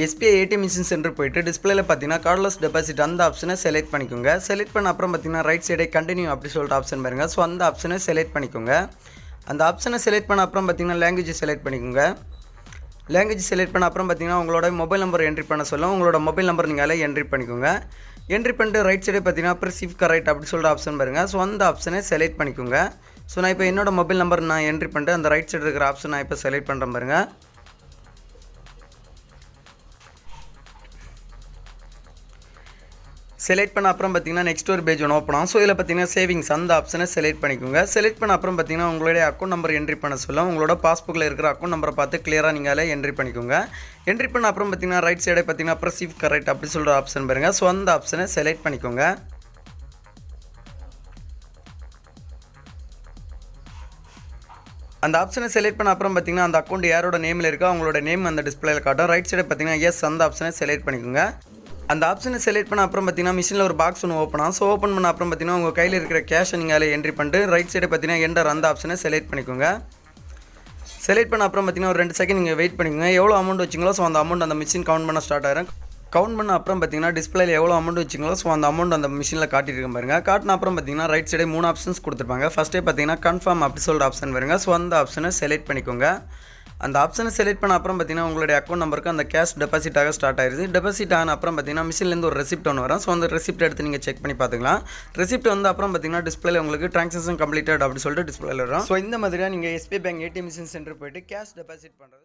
SBI ATM machine centre போய்ட்டு டிஸ்பிளேல பார்த்தீங்கன்னா கார்ட்லெஸ் டெபாசிட் அந்த ஆப்ஷனை செலக்ட் பண்ணிக்கோங்க. செலக்ட் பண்ண அப்புறம் பார்த்தீங்கன்னா ரைட் சைடே கண்டினியூ அப்படி சொல்லிட்டு ஆப்ஷன் பாருங்கள். ஸோ அந்த ஆப்ஷனை செலக்ட் பண்ணிக்கோங்க. அந்த ஆப்ஷனை செலக்ட் பண்ண அப்புறம் பார்த்தீங்கன்னா லாங்குவேஜ் செலக்ட் பண்ணிக்கோங்க. லாங்குவேஜ் செலக்ட் பண்ண அப்புறம் பார்த்தீங்கன்னா உங்களோட மொபைல் நம்பர் என்ட்ரி பண்ண சொல்லும். உங்களோட மொபைல் நம்பர் நீங்கள் என்ட்ரி பண்ணிக்கோங்க. என்ட்ரி பண்ணிட்டு ரைட் சைடே பார்த்தீங்கன்னா ப்ரெசிவ் கரெக்ட் அப்படி சொல்லிட்டு ஆப்ஷன் பாருங்கள். ஸோ அந்த ஆப்ஷனை செலக்ட் பண்ணிக்கோங்க. ஸோ நான் இப்போ என்னோட மொபைல் நம்பர் நான் என்ட்ரி பண்ணிட்டு அந்த ரைட் சைடு இருக்கிற ஆப்ஷன் நான் இப்போ செலக்ட் பண்ணுறேன் பாருங்கள். செலக்ட் பண்ண அப்புறம் பார்த்தீங்கன்னா நெக்ஸ்ட் ஒரு பேஜ் ஒன்று ஓப்பன் ஆகும். ஸோ இதில் பார்த்தீங்கன்னா சேவிங்ஸ் அந்த ஆப்ஷனை செலக்ட் பண்ணிக்கோங்க. செலக்ட் பண்ண அப்புறம் பார்த்தீங்கன்னா உங்களுடைய அக்கௌண்ட் நம்பர் என்ட்ரி பண்ண சொல்லும். உங்களோட பாஸ்புக்கில் இருக்கிற அக்கௌண்ட் நம்பரை பார்த்து கிளியராக நீங்கள் என்ட்ரி பண்ணிக்கோங்க. என்ட்ரி பண்ண அப்புறம் பார்த்தீங்கன்னா ரைட் சைடே பார்த்தீங்கன்னா ப்ரெசிவ் கரெக்ட் அப்படி சொல்கிற ஆப்ஷன் பாருங்கள். ஸோ அந்த ஆப்ஷனை செலக்ட் பண்ணிக்கோங்க. அந்த ஆப்ஷனை செலக்ட் பண்ண அப்புறம் பார்த்தீங்கன்னா அந்த அக்கௌண்ட் யாரோட நேமில் இருக்கோ அவங்களோட நேம் அந்த டிஸ்பிளேல காட்டும். ரைட் சைடே பார்த்தீங்கன்னா எஸ் அந்த ஆப்ஷனை செலக்ட் பண்ணிக்கோங்க. அந்த ஆப்ஷனை செலக்ட் பண்ண அப்புறம் பார்த்தீங்கன்னா மிஷினில் ஒரு பாக்ஸ் ஒன்று ஓப்பன் ஆகும். ஸோ ஓப்பன் பண்ண அப்புறம் பார்த்தீங்கன்னா உங்கள் கையில் இருக்கிற கேஷை நீங்கள் என்ட்ரி பண்ணிட்டு ரைட் சைடே பார்த்தீங்கன்னா என்டர் அந்த ஆப்ஷனை செலக்ட் பண்ணிக்கோங்க. செலக்ட் பண்ண அப்புறம் பார்த்தீங்கன்னா ஒரு 2 செகண்ட் நீங்கள் வெயிட் பண்ணிக்கோங்க. எவ்வளோ அமௌண்ட் வச்சிங்களோ ஸோ அந்த அமௌண்ட் அந்த மிஷின் கவுண்ட் பண்ண ஸ்டார்ட் ஆகிடும். கவுண்ட் பண்ண அப்புறம் பார்த்தீங்கன்னா டிஸ்பிளேல எவ்வளோ அமௌண்ட் வச்சிங்களோ ஸோ அந்த அமௌண்ட் அந்த மிஷினில் காட்டியிருக்கேன் பாருங்கள். காட்டின அப்புறம் பார்த்தீங்கன்னா ரைட் சைடே 3 ஆப்ஷன்ஸ் கொடுத்துருப்பாங்க. ஃபஸ்ட்டே பார்த்தீங்கன்னா கன்ஃபார்ம் அப்படி சொல்கிற ஆப்ஷன் வருங்க. ஸோ அந்த ஆப்ஷனை செலக்ட் பண்ணிக்கோங்க. அந்த ஆப்ஷனை செலக்ட் பண்ண அப்புறம் பார்த்தீங்கன்னா உங்களுடைய அக்கௌண்ட் நம்பருக்கு அந்த கேஷ் டெபாசிட் ஆக ஸ்டார்ட் ஆயிருது. டெபாசிட் ஆன அப்புறம் பார்த்தீங்கன்னா மிஷின்லேருந்து ஒரு ரெசிப்ட் ஒன்று வரும். ஸோ அந்த ரெசிப்ட் எடுத்து நீங்கள் செக் பண்ணி பார்த்துக்கலாம். ரெசிப்ட் வந்து அப்புறம் பார்த்தீங்கன்னா டிஸ்பிளேல உங்களுக்கு ட்ரான்சாக்ஷன் கம்ப்ளீட்டட் அப்படி சொல்லிட்டு டிஸ்பிளேல வரும். ஸோ இந்த மாதிரியாக நீங்கள் SBI bank ATM machine centre போய்ட்டு கேஷ் டெபாசிட் பண்ணுறது